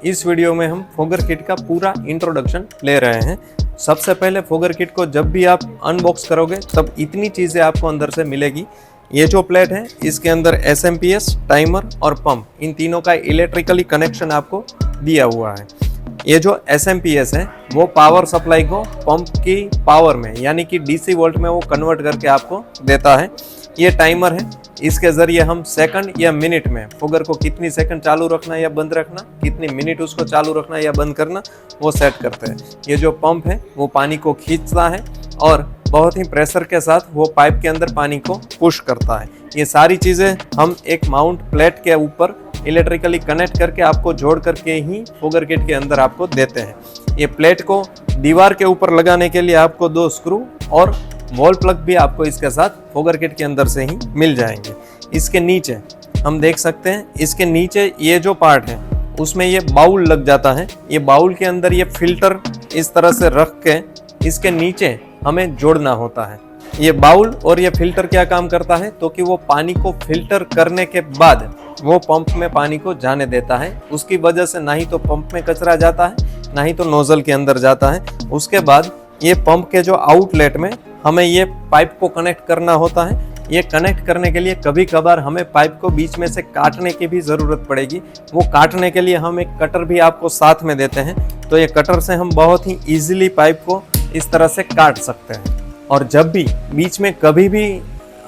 इस वीडियो में हम फोगर किट का पूरा इंट्रोडक्शन ले रहे हैं। सबसे पहले फोगर किट को जब भी आप अनबॉक्स करोगे तब इतनी चीज़ें आपको अंदर से मिलेगी। ये जो प्लेट है इसके अंदर SMP/S, टाइमर और पंप, इन तीनों का इलेक्ट्रिकली कनेक्शन आपको दिया हुआ है। ये जो SMP/S है वो पावर सप्लाई को पंप की पावर में यानी कि DC वोल्ट में वो कन्वर्ट करके आपको देता है। ये टाइमर है, इसके ज़रिए हम सेकंड या मिनट में फोगर को कितनी सेकंड चालू रखना या बंद रखना, कितनी मिनट उसको चालू रखना या बंद करना, वो सेट करते हैं। ये जो पंप है वो पानी को खींचता है और बहुत ही प्रेशर के साथ वो पाइप के अंदर पानी को पुश करता है। ये सारी चीज़ें हम एक माउंट प्लेट के ऊपर इलेक्ट्रिकली कनेक्ट करके आपको जोड़ करके ही फोगर किट के अंदर आपको देते हैं। ये प्लेट को दीवार के ऊपर लगाने के लिए आपको 2 स्क्रू और वॉल प्लग भी आपको इसके साथ फोगर किट के अंदर से ही मिल जाएंगे। इसके नीचे हम देख सकते हैं, इसके नीचे ये जो पार्ट है उसमें ये बाउल लग जाता है। ये बाउल के अंदर ये फिल्टर इस तरह से रख के इसके नीचे हमें जोड़ना होता है। ये बाउल और ये फिल्टर क्या काम करता है तो कि वो पानी को फिल्टर करने के बाद वो पंप में पानी को जाने देता है। उसकी वजह से ना ही तो पंप में कचरा जाता है, ना ही तो नोजल के अंदर जाता है। उसके बाद ये पंप के जो आउटलेट में हमें ये पाइप को कनेक्ट करना होता है। ये कनेक्ट करने के लिए कभी कभार हमें पाइप को बीच में से काटने की भी ज़रूरत पड़ेगी। वो काटने के लिए हम एक कटर भी आपको साथ में देते हैं, तो ये कटर से हम बहुत ही ईजिली पाइप को इस तरह से काट सकते हैं। और जब भी बीच में कभी भी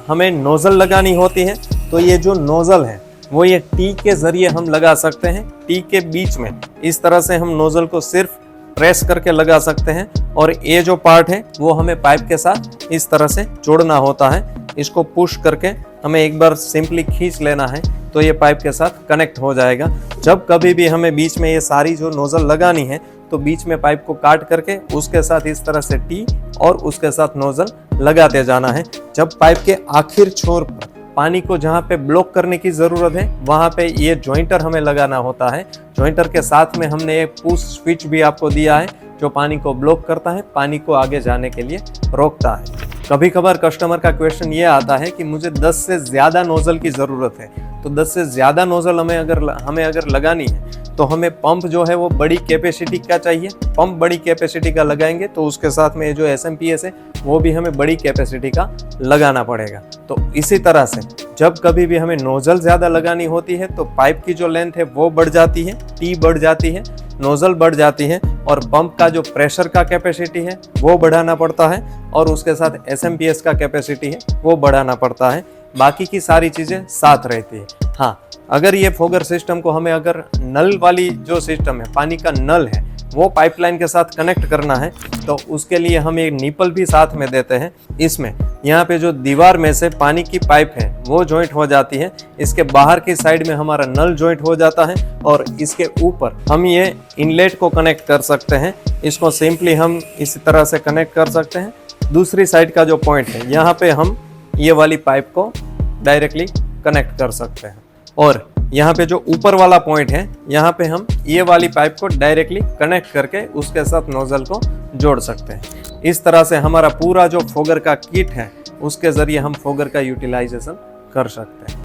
हमें नोज़ल लगानी होती है तो ये जो नोज़ल है वो ये टी के ज़रिए हम लगा सकते हैं। टी के बीच में इस तरह से हम नोज़ल को सिर्फ प्रेस करके लगा सकते हैं और ये जो पार्ट है वो हमें पाइप के साथ इस तरह से जोड़ना होता है। इसको पुश करके हमें एक बार सिंपली खींच लेना है तो ये पाइप के साथ कनेक्ट हो जाएगा। जब कभी भी हमें बीच में ये सारी जो नोज़ल लगानी है तो बीच में पाइप को काट करके उसके साथ इस तरह से टी और उसके साथ नोज़ल लगाते जाना है। जब पाइप के आखिर छोर पर पानी को जहाँ पे ब्लॉक करने की ज़रूरत है वहाँ पे ये जॉइंटर हमें लगाना होता है। जॉइंटर के साथ में हमने एक पुश स्विच भी आपको दिया है जो पानी को ब्लॉक करता है, पानी को आगे जाने के लिए रोकता है। कभी कभार कस्टमर का क्वेश्चन ये आता है कि मुझे 10 से ज़्यादा नोज़ल की ज़रूरत है, तो 10 से ज़्यादा नोज़ल हमें अगर लगानी है तो हमें पंप जो है वो बड़ी कैपेसिटी का चाहिए। पंप बड़ी कैपेसिटी का लगाएंगे तो उसके साथ में जो SMP/S है वो भी हमें बड़ी कैपेसिटी का लगाना पड़ेगा। तो इसी तरह से जब कभी भी हमें नोज़ल ज़्यादा लगानी होती है तो पाइप की जो लेंथ है वो बढ़ जाती है, टी बढ़ जाती है, नोज़ल बढ़ जाती है और पंप का जो प्रेशर का कैपेसिटी है वो बढ़ाना पड़ता है और उसके साथ SMP/S का कैपेसिटी है वो बढ़ाना पड़ता है। बाकी की सारी चीज़ें साथ रहती है। हाँ, अगर ये फोगर सिस्टम को हमें अगर नल वाली जो सिस्टम है, पानी का नल है, वो पाइपलाइन के साथ कनेक्ट करना है तो उसके लिए हम एक निपल भी साथ में देते हैं। इसमें यहाँ पे जो दीवार में से पानी की पाइप है वो जॉइंट हो जाती है, इसके बाहर की साइड में हमारा नल जॉइंट हो जाता है और इसके ऊपर हम ये इनलेट को कनेक्ट कर सकते हैं। इसको सिंपली हम इसी तरह से कनेक्ट कर सकते हैं। दूसरी साइड का जो पॉइंट है यहाँ पे हम ये वाली पाइप को डायरेक्टली कनेक्ट कर सकते हैं और यहाँ पे जो ऊपर वाला पॉइंट है यहाँ पे हम ये वाली पाइप को डायरेक्टली कनेक्ट करके उसके साथ नोज़ल को जोड़ सकते हैं। इस तरह से हमारा पूरा जो फोगर का किट है उसके ज़रिए हम फोगर का यूटिलाइजेशन कर सकते हैं।